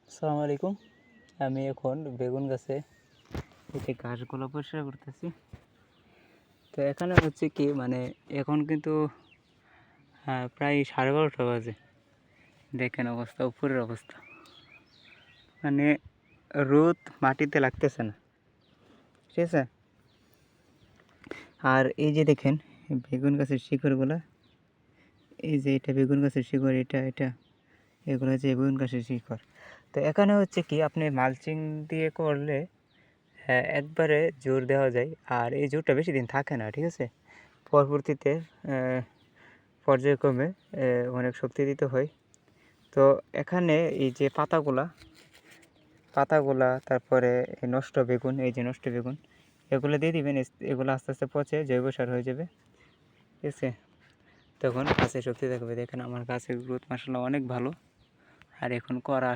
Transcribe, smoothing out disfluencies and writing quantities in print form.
আসসালামু আলাইকুম। আমি এখন বেগুন গাছে এই যে ঘাসগুলো পরিষ্কার করতেছি। তো এখানে হচ্ছে কি মানে এখন কিন্তু প্রায় 12:30 বাজে। দেখেন অবস্থা, উপরের অবস্থা মানে রোদ মাটিতে লাগতেছে না, ঠিক আছে। আর এই যে দেখেন বেগুন গাছের শিকড়গুলা, এই যে এটা বেগুন গাছের শিকড়, এটা এগুলো হচ্ছে বেগুন গাছের শিকড়। তো এখানে হচ্ছে কি আপনি মালচিং দিয়ে করলে একবারে জোর দেওয়া যায়, আর এই জোরটা বেশি দিন থাকে না, ঠিক আছে। পরবর্তীতে পর্যায়ক্রমে অনেক শক্তি দিতে হয়। তো এখানে এই যে পাতাগুলা তারপরে এই নষ্ট বেগুন, এই যে নষ্ট বেগুন, এগুলো দিয়ে দিবেন। এগুলো আস্তে আস্তে পচে জৈব সার হয়ে যাবে, ঠিক আছে। তখন গাছের শক্তি থাকবে। দেখেন আমার গাছের গ্রোথ মাশাআল্লাহ অনেক ভালো। আর এখন করা